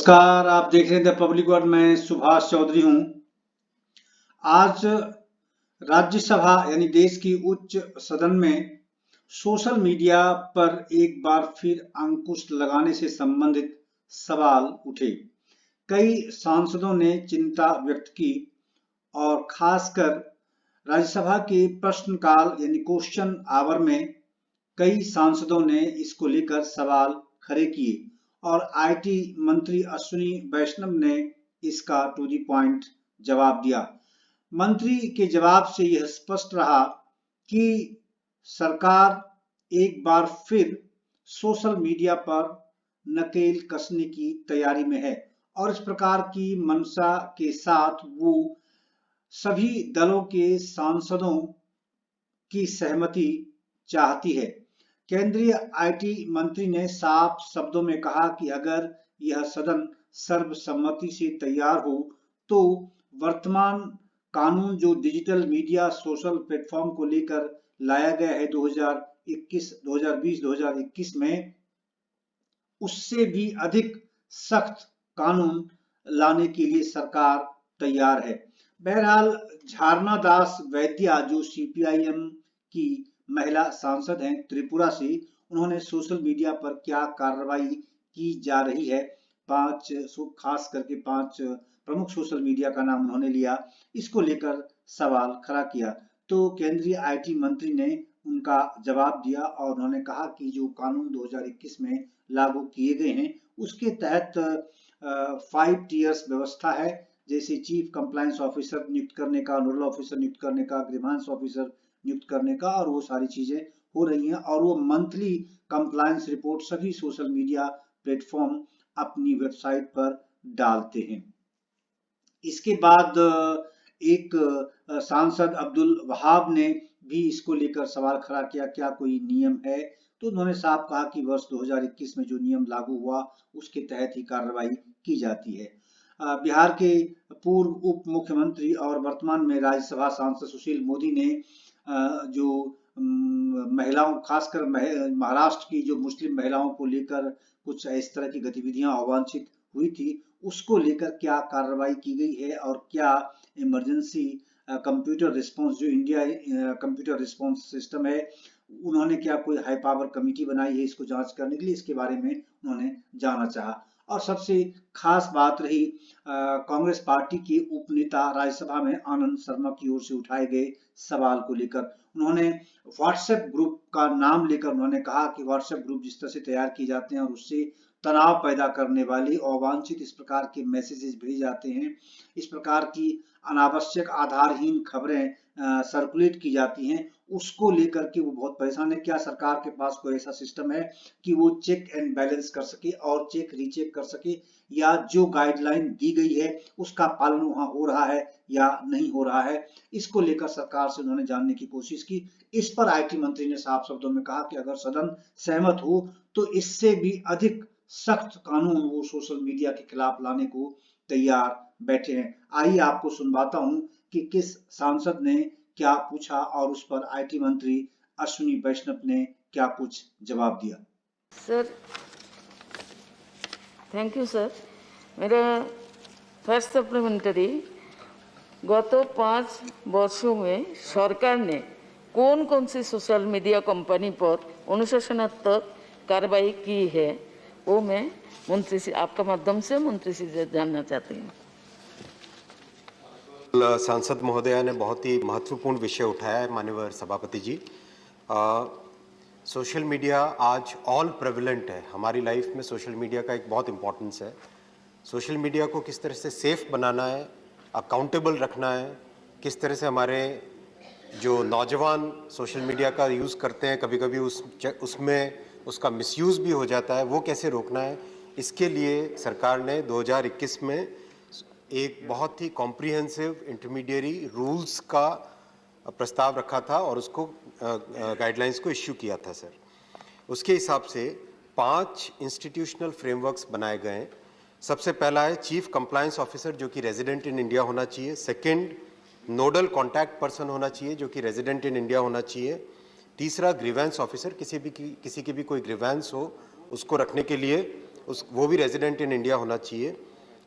नमस्कार, आप देख रहे हैं द पब्लिक वर्ड। मैं सुभाष चौधरी हूँ। आज राज्यसभा यानी देश की उच्च सदन में सोशल मीडिया पर एक बार फिर अंकुश लगाने से संबंधित सवाल उठे। कई सांसदों ने चिंता व्यक्त की और खासकर राज्यसभा के प्रश्नकाल यानी क्वेश्चन आवर में कई सांसदों ने इसको लेकर सवाल खड़े किए और आईटी मंत्री अश्विनी वैष्णव ने इसका टू दी पॉइंट जवाब दिया। मंत्री के जवाब से यह स्पष्ट रहा कि सरकार एक बार फिर सोशल मीडिया पर नकेल कसने की तैयारी में है और इस प्रकार की मंशा के साथ वो सभी दलों के सांसदों की सहमति चाहती है। केंद्रीय आईटी मंत्री ने साफ शब्दों में कहा कि अगर यह सदन सर्वसम्मति से तैयार हो तो वर्तमान कानून जो डिजिटल मीडिया सोशल प्लेटफॉर्म को लेकर लाया गया है 2021 में, उससे भी अधिक सख्त कानून लाने के लिए सरकार तैयार है। बहरहाल झारना दास वैद्या जो सीपीआईएम की महिला सांसद हैं त्रिपुरा से, उन्होंने सोशल मीडिया पर क्या कार्रवाई की जा रही है, खास करके 5 प्रमुख सोशल मीडिया का नाम उन्होंने लिया, इसको लेकर सवाल खड़ा किया। तो केंद्रीय आईटी मंत्री ने उनका जवाब दिया और उन्होंने कहा कि जो कानून 2021 में लागू किए गए हैं उसके तहत 5 टीयर्स व्यवस्था है, जैसे चीफ कंप्लायंस ऑफिसर नियुक्त करने का, नोडल ऑफिसर नियुक्त करने का, ग्रीवांस ऑफिसर नियुक्त करने का, और वो सारी चीजें हो रही हैं और वो मंथली कंप्लायंस रिपोर्ट सभी सोशल मीडिया प्लेटफॉर्म अपनी वेबसाइट पर डालते हैं। इसके बाद एक सांसद अब्दुल वहाब ने भी इसको लेकर सवाल खड़ा किया, क्या कोई नियम है? तो उन्होंने साफ कहा कि वर्ष 2021 में जो नियम लागू हुआ उसके तहत ही कार्रवाई की जाती है। बिहार के पूर्व उप मुख्यमंत्री और वर्तमान में राज्यसभा सांसद सुशील मोदी ने जो महिलाओं, खासकर महाराष्ट्र की जो मुस्लिम महिलाओं को लेकर कुछ इस तरह की गतिविधियां अवांछित हुई थी, उसको लेकर क्या कार्रवाई की गई है और क्या इमरजेंसी कंप्यूटर रिस्पांस जो इंडिया कंप्यूटर रिस्पांस सिस्टम है, उन्होंने क्या कोई हाई पावर कमेटी बनाई है इसको जांच करने के लिए, इसके बारे में उन्होंने जानना चाहा। और सबसे खास बात रही कांग्रेस पार्टी के उपनेता राज्यसभा में आनंद शर्मा की ओर से उठाए गए सवाल को लेकर। उन्होंने व्हाट्सएप ग्रुप का नाम लेकर उन्होंने कहा कि व्हाट्सएप ग्रुप जिस तरह से तैयार किए जाते हैं और उससे तनाव पैदा करने वाले अवांछित इस प्रकार के मैसेजेस भेजे जाते हैं, इस प्रकार की अनावश्यक आधारहीन खबरें सर्कुलेट की जाती हैं, उसको लेकर के वो बहुत परेशान है। क्या सरकार के पास कोई ऐसा सिस्टम है कि वो चेक एंड बैलेंस कर सके और चेक रीचेक कर सके, या जो गाइडलाइन दी गई है उसका पालन वहां हो रहा है या नहीं हो रहा है, इसको लेकर सरकार से उन्होंने जानने की कोशिश की। इस पर आईटी मंत्री ने साफ शब्दों में कहा कि अगर सदन सहमत हो तो इससे भी अधिक सख्त कानून वो सोशल मीडिया के खिलाफ लाने को तैयार बैठे हैं। आइए आपको सुनवाता हूं कि किस सांसद ने क्या पूछा और उस पर आईटी मंत्री अश्विनी वैष्णव ने क्या कुछ जवाब दिया। Sir, thank you sir. मेरा फर्स्ट सप्लीमेंट्री, गत 5 वर्षों में सरकार ने कौन कौन सी सोशल मीडिया कंपनी पर अनुशासनात्मक कार्रवाई की है, वो मैं मंत्री से, आपका माध्यम से मंत्री से जानना चाहती हूँ। सांसद महोदया ने बहुत ही महत्वपूर्ण विषय उठाया है माननीय सभापति जी। सोशल मीडिया आज ऑल प्रेवलेंट है हमारी लाइफ में। सोशल मीडिया का एक बहुत इम्पोर्टेंस है। सोशल मीडिया को किस तरह से सेफ बनाना है, अकाउंटेबल रखना है, किस तरह से हमारे जो नौजवान सोशल मीडिया का यूज़ करते हैं, कभी कभी उसमें उसका मिसयूज़ भी हो जाता है, वो कैसे रोकना है, इसके लिए सरकार ने 2021 में एक बहुत ही कॉम्प्रिहेंसिव इंटरमीडिएरी रूल्स का प्रस्ताव रखा था और उसको गाइडलाइंस को इश्यू किया था सर। उसके हिसाब से 5 इंस्टीट्यूशनल फ्रेमवर्क्स बनाए गए हैं। सबसे पहला है चीफ कंप्लायंस ऑफिसर जो कि रेजिडेंट इन इंडिया होना चाहिए। सेकंड, नोडल कॉन्टैक्ट पर्सन होना चाहिए जो कि रेजिडेंट इन इंडिया होना चाहिए। तीसरा, ग्रीवेंस ऑफिसर, किसी की भी कोई ग्रीवेंस हो उसको रखने के लिए वो भी रेजिडेंट इन इंडिया होना चाहिए,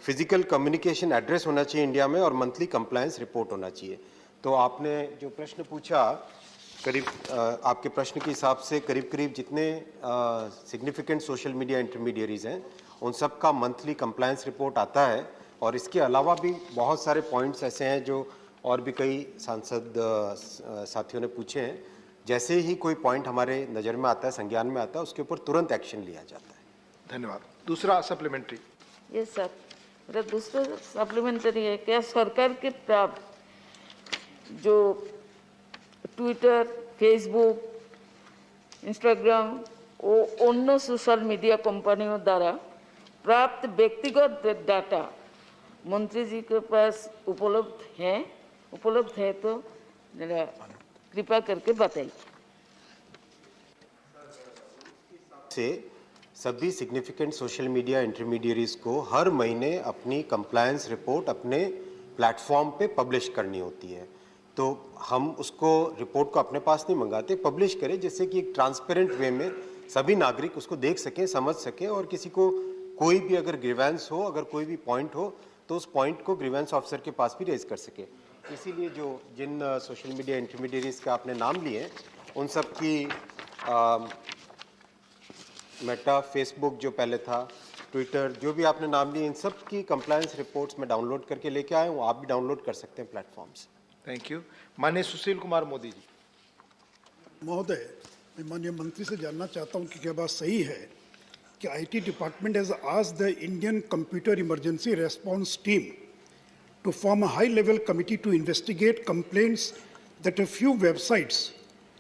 फिजिकल कम्युनिकेशन एड्रेस होना चाहिए इंडिया में और मंथली कंप्लायंस रिपोर्ट होना चाहिए। तो आपने जो प्रश्न पूछा, करीब आपके प्रश्न के हिसाब से करीब करीब जितने सिग्निफिकेंट सोशल मीडिया इंटरमीडियरीज हैं उन सब का मंथली कंप्लायंस रिपोर्ट आता है। और इसके अलावा भी बहुत सारे पॉइंट्स ऐसे हैं जो और भी कई सांसद साथियों ने पूछे हैं। जैसे ही कोई पॉइंट हमारे नज़र में आता है, संज्ञान में आता है, उसके ऊपर तुरंत एक्शन लिया जाता है। धन्यवाद। दूसरा सप्लीमेंट्री। यस सर, मेरा दूसरा सप्लीमेंट्री है, क्या सरकार के प्राप्त जो ट्विटर, फेसबुक, इंस्टाग्राम और अन्य सोशल मीडिया कंपनियों द्वारा प्राप्त व्यक्तिगत डाटा मंत्री जी के पास उपलब्ध है तो जरा कृपा करके बताइए। से सभी सिग्निफिकेंट सोशल मीडिया इंटरमीडियरीज को हर महीने अपनी कंप्लायंस रिपोर्ट अपने प्लेटफॉर्म पे पब्लिश करनी होती है। तो हम उसको रिपोर्ट को अपने पास नहीं मंगाते, पब्लिश करें, जिससे कि एक ट्रांसपेरेंट वे में सभी नागरिक उसको देख सकें, समझ सकें और किसी को कोई भी अगर ग्रीवेंस हो, अगर कोई भी पॉइंट हो तो उस पॉइंट को ग्रीवेंस ऑफिसर के पास भी रेज कर सके। इसीलिए जो जिन सोशल मीडिया इंटरमीडियरीज का आपने नाम लिए उन सब की मेटा, फेसबुक जो पहले था, ट्विटर, जो भी आपने नाम लिए, इन सब की कंप्लायंस रिपोर्ट्स में डाउनलोड करके लेके आए हूँ, आप भी डाउनलोड कर सकते हैं प्लेटफॉर्म से। Thank you. माननीय सुशील कुमार मोदी जी। महोदय, मैं माननीय मंत्री से जानना चाहता हूं कि क्या बात सही है कि IT department has asked the Indian computer emergency response team to form a high-level committee to investigate complaints that a few websites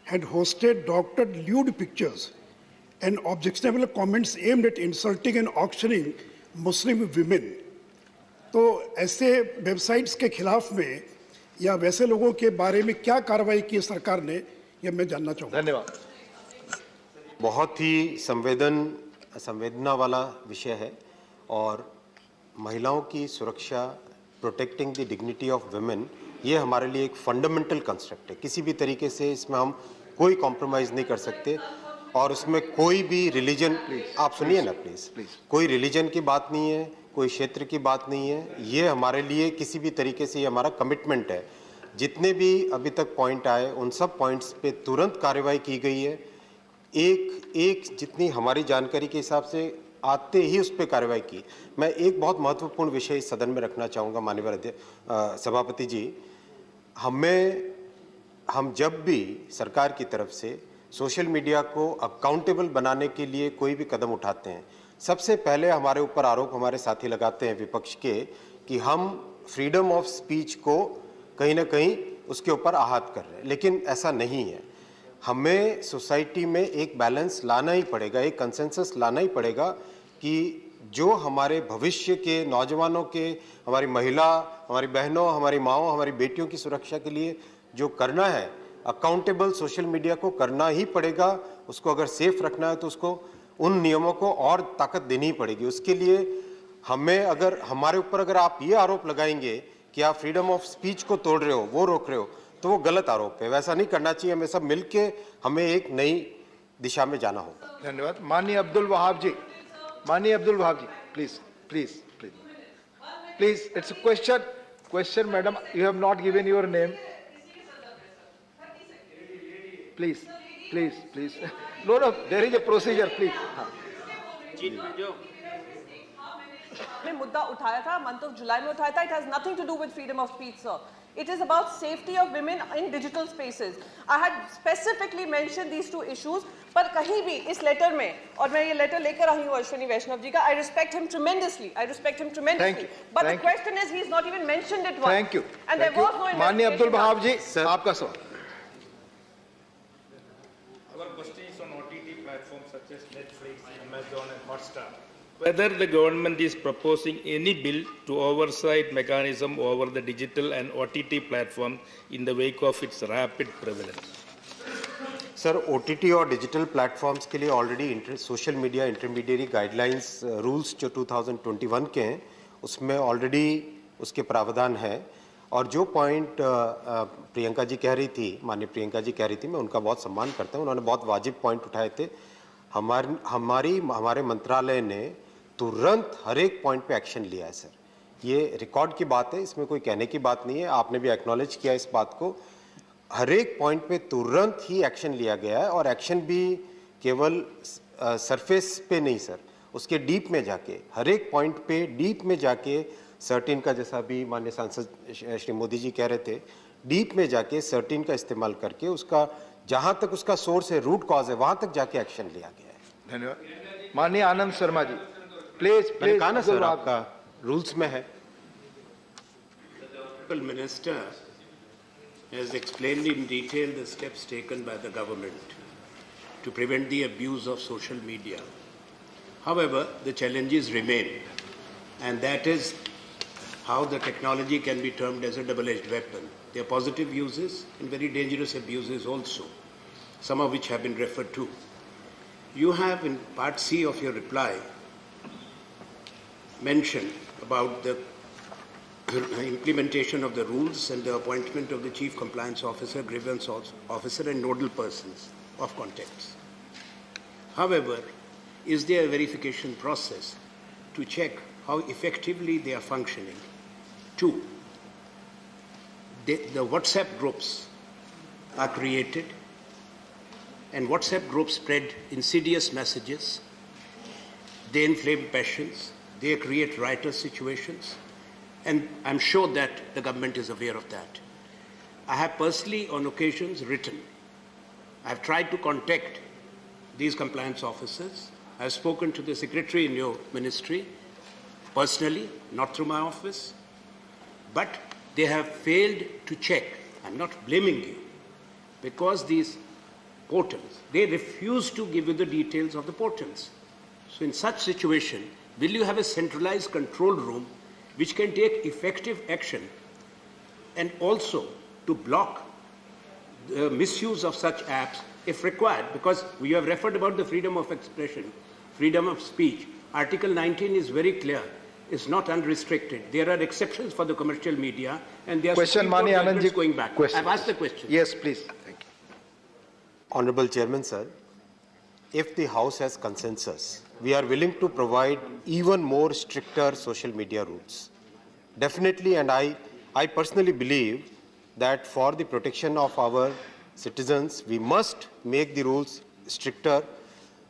had hosted doctored lewd pictures and objectionable comments aimed at insulting and auctioning Muslim women. तो ऐसे websites के खिलाफ में या वैसे लोगों के बारे में क्या कार्रवाई की सरकार ने, यह मैं जानना चाहूँगा। धन्यवाद। बहुत ही संवेदना वाला विषय है और महिलाओं की सुरक्षा, protecting the dignity of women, ये हमारे लिए एक फंडामेंटल कंसेप्ट है। किसी भी तरीके से इसमें हम कोई कॉम्प्रोमाइज़ नहीं कर सकते और उसमें कोई भी रिलीजन, आप सुनिए ना प्लीज़, कोई रिलीजन की बात नहीं है, कोई क्षेत्र की बात नहीं है। ये हमारे लिए किसी भी तरीके से ये हमारा कमिटमेंट है। जितने भी अभी तक पॉइंट आए उन सब पॉइंट्स पे तुरंत कार्रवाई की गई है। एक जितनी हमारी जानकारी के हिसाब से आते ही उस पर कार्रवाई की। मैं एक बहुत महत्वपूर्ण विषय इस सदन में रखना चाहूँगा माननीय सभापति जी। हम जब भी सरकार की तरफ से सोशल मीडिया को अकाउंटेबल बनाने के लिए कोई भी कदम उठाते हैं, सबसे पहले हमारे ऊपर आरोप हमारे साथी लगाते हैं विपक्ष के कि हम फ्रीडम ऑफ स्पीच को कहीं ना कहीं उसके ऊपर आहत कर रहे हैं, लेकिन ऐसा नहीं है। हमें सोसाइटी में एक बैलेंस लाना ही पड़ेगा, एक कंसेंसस लाना ही पड़ेगा कि जो हमारे भविष्य के नौजवानों के, हमारी महिला, हमारी बहनों, हमारी माँओं, हमारी बेटियों की सुरक्षा के लिए जो करना है, अकाउंटेबल सोशल मीडिया को करना ही पड़ेगा। उसको अगर सेफ रखना है तो उसको उन नियमों को और ताकत देनी ही पड़ेगी। उसके लिए हमें अगर हमारे ऊपर अगर आप ये आरोप लगाएंगे कि आप फ्रीडम ऑफ स्पीच को तोड़ रहे हो, वो रोक रहे हो, तो वो गलत आरोप है। वैसा नहीं करना चाहिए। हमें सब मिलके हमें एक नई दिशा में जाना होगा। धन्यवाद। माननीय अब्दुल वहाब जी। माननीय Abdul Wahab ji, please please please please, it's a question madam, you have not given your name. Please please please, no no, there is a procedure, please. में मुद्दा उठाया था, मंथ ऑफ जुलाई में उठाया था। It has nothing to do with freedom of speech sir, it is about safety of women in digital spaces. I had specifically mention these two issues, पर कहीं भी इस लेटर में, और मैं ये लेटर लेकर आई हूँ अश्विनी वैष्णव जी का, I respect him tremendously, but the question is he is not even mentioned it once. Thank you. And there was no. माननीय अब्दुल वहाब जी, आपका सवाल। Our question is on OTT platforms such as Netflix, Amazon and Hotstar. Whether the government is proposing any bill to oversight mechanism over the digital and OTT platforms in the wake of its rapid prevalence. Sir, OTT और digital platforms के लिए already social media intermediary guidelines rules जो 2021 के हैं उसमें already उसके प्रावधान है। और जो पॉइंट प्रियंका जी कह रही थी, माननीय प्रियंका जी कह रही थी, मैं उनका बहुत सम्मान करता हूं। उन्होंने बहुत वाजिब पॉइंट उठाए थे। हमारे मंत्रालय ने तुरंत हर एक पॉइंट पे एक्शन लिया है सर। ये रिकॉर्ड की बात है, इसमें कोई कहने की बात नहीं है, आपने भी एक्नॉलेज किया इस बात को। हर एक पॉइंट पे तुरंत ही एक्शन लिया गया है, और एक्शन भी केवल सरफेस पे नहीं सर, उसके डीप में जाके, हर एक पॉइंट पे डीप में जाके सर्टिन का, जैसा भी माननीय सांसद श्री मोदी जी कह रहे थे, डीप में जाके सर्टिन का इस्तेमाल करके उसका जहां तक उसका सोर्स है, रूट कॉज है, वहां तक जाके एक्शन लिया गया है। धन्यवाद। माननीय आनंद शर्मा जी, प्लीज मैंने कहा ना सर, आपका रूल्स में है। The Minister has explained in detail the steps taken by the government to prevent the abuse of social media. However, the challenges remain, and that is how the technology can be termed as a double-edged weapon. There are positive uses and very dangerous abuses also, some of which have been referred to. You have in part C of your reply mentioned about the implementation of the rules and the appointment of the Chief Compliance Officer, Grievance Officer and nodal persons of contacts. However, is there a verification process to check how effectively they are functioning? Two, the WhatsApp groups are created, and WhatsApp groups spread insidious messages. They inflame passions. They create riotous situations. And I'm sure that the government is aware of that. I have personally, on occasions, written. I've tried to contact these compliance officers. I've spoken to the secretary in your ministry personally, not through my office. But they have failed to check. I'm not blaming you, because these portals, they refuse to give you the details of the portals. So in such situation, will you have a centralized control room which can take effective action, and also to block the misuse of such apps if required? Because we have referred about the freedom of expression, freedom of speech. Article 19 is very clear. It's not unrestricted. There are exceptions for the commercial media, and there are question, Mani Anand ji, going back. question. I've asked the question. Yes, please. Thank you. Honorable Chairman, sir, if the House has consensus, we are willing to provide even more stricter social media rules. Definitely, and I personally believe that for the protection of our citizens, we must make the rules stricter.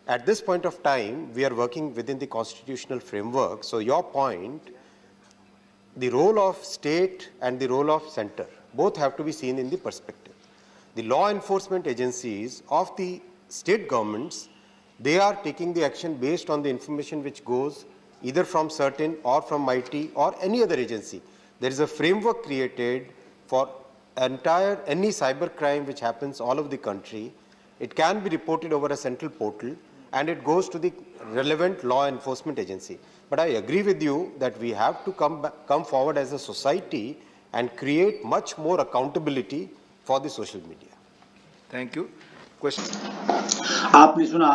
At this point of time, we are working within the constitutional framework. So your point, the role of state and the role of center, both have to be seen in the perspective. The law enforcement agencies of the state governments, they are taking the action based on the information which goes either from CERT-In or from MeitY or any other agency. There is a framework created for any cyber crime which happens all over the country. It can be reported over a central portal, and it goes to the relevant law enforcement agency. But I agree with you that we have to come forward as a society and create much more accountability for the social media. Thank you. Question. आपने सुना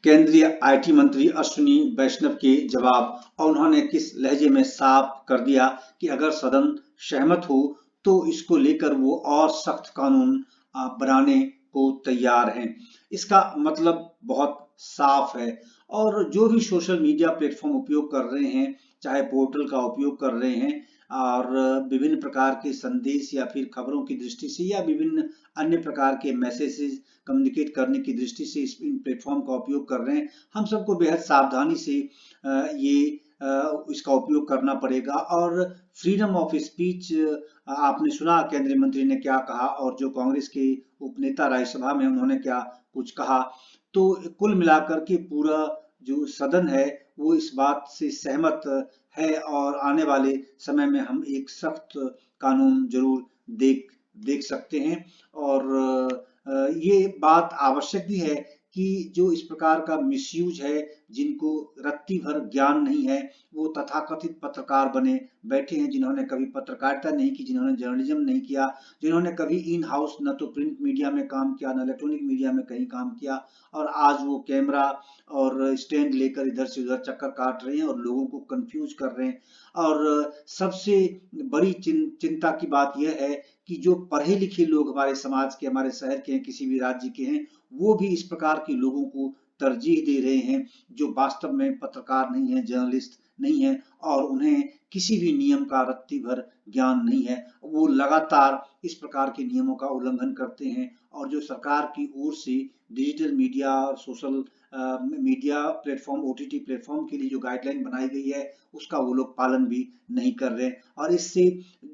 केंद्रीय IT मंत्री अश्विनी वैष्णव के जवाब, और उन्होंने किस लहजे में साफ कर दिया कि अगर सदन सहमत हो तो इसको लेकर वो और सख्त कानून बनाने को तैयार हैं। इसका मतलब बहुत साफ है। और जो भी सोशल मीडिया प्लेटफॉर्म उपयोग कर रहे हैं, चाहे पोर्टल का उपयोग कर रहे हैं और विभिन्न प्रकार के संदेश या फिर खबरों की दृष्टि से या विभिन्न अन्य प्रकार के मैसेजेस कम्युनिकेट करने की दृष्टि से इन प्लेटफॉर्म का उपयोग कर रहे हैं, हम सबको बेहद सावधानी से इसका उपयोग करना पड़ेगा। और फ्रीडम ऑफ स्पीच, आपने सुना केंद्रीय मंत्री ने क्या कहा, और जो कांग्रेस के उपनेता राज्यसभा में उन्होंने क्या कुछ कहा। तो कुल मिलाकर के पूरा जो सदन है वो इस बात से सहमत है, और आने वाले समय में हम एक सख्त कानून जरूर देख सकते हैं। और ये बात आवश्यक भी है कि जो इस प्रकार का मिसयूज है, जिनको रत्ती भर ज्ञान नहीं है, वो तथाकथित पत्रकार बने बैठे हैं, जिन्होंने कभी पत्रकारिता नहीं की, जिन्होंने जर्नलिज्म नहीं किया, जिन्होंने कभी इन हाउस न तो प्रिंट मीडिया में काम किया न इलेक्ट्रॉनिक मीडिया में कहीं काम किया, और आज वो कैमरा और स्टैंड लेकर इधर से उधर चक्कर काट रहे हैं और लोगों को कंफ्यूज कर रहे हैं। और सबसे बड़ी चिंता की बात यह है कि जो पढ़े लिखे लोग हमारे समाज के, हमारे शहर के हैं, किसी भी राज्य के हैं, वो भी इस प्रकार के लोगों को तरजीह दे रहे हैं जो वास्तव में पत्रकार नहीं है, जर्नलिस्ट नहीं है और उन्हें किसी भी नियम का रत्ती भर ज्ञान नहीं है। वो लगातार इस प्रकार के नियमों का उल्लंघन करते हैं और जो सरकार की ओर से डिजिटल मीडिया और social media platform, OTT platform के लिए जो गाइडलाइन बनाई गई है उसका वो लोग पालन भी नहीं कर रहे और इससे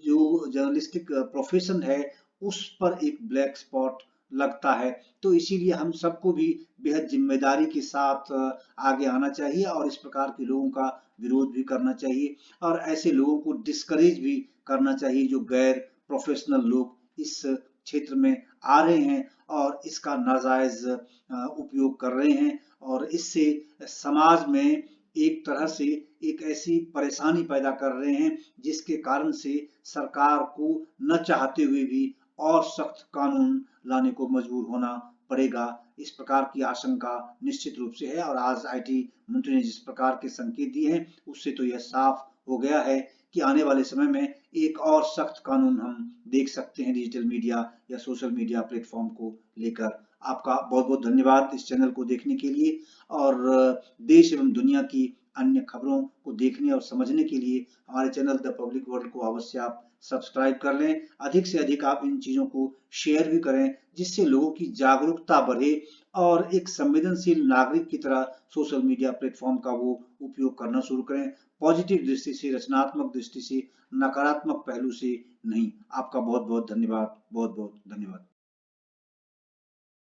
जो जर्नलिस्टिक प्रोफेशन है उस पर एक ब्लैक स्पॉट लगता है। तो इसीलिए हम सबको भी बेहद जिम्मेदारी के साथ आगे आना चाहिए और इस प्रकार के लोगों का विरोध भी करना चाहिए और ऐसे लोगों को डिस्करेज भी करना चाहिए जो गैर प्रोफेशनल लोग इस क्षेत्र में आ रहे हैं और इसका नाजायज उपयोग कर रहे हैं और इससे समाज में एक तरह से एक ऐसी परेशानी पैदा कर रहे हैं जिसके कारण से सरकार को न चाहते हुए भी और सख्त कानून लाने को मजबूर होना पड़ेगा। इस प्रकार की आशंका निश्चित रूप से है और आज आईटी मंत्री ने जिस प्रकार के संकेत दिए हैं उससे तो यह साफ हो गया है कि आने वाले समय में एक और सख्त कानून हम देख सकते हैं डिजिटल मीडिया या सोशल मीडिया प्लेटफॉर्म को लेकर। आपका बहुत बहुत धन्यवाद इस चैनल को देखने के लिए और देश एवं दुनिया की अन्य खबरों को देखने और समझने के लिए हमारे चैनल द पब्लिक वर्ल्ड को अवश्य आप सब्सक्राइब कर लें। अधिक से अधिक आप इन चीजों को शेयर भी करें जिससे लोगों की जागरूकता बढ़े और एक संवेदनशील नागरिक की तरह सोशल मीडिया प्लेटफॉर्म का वो उपयोग करना शुरू करें, पॉजिटिव दृष्टि से, रचनात्मक दृष्टि से, नकारात्मक पहलू से नहीं। आपका बहुत बहुत धन्यवाद, बहुत बहुत धन्यवाद।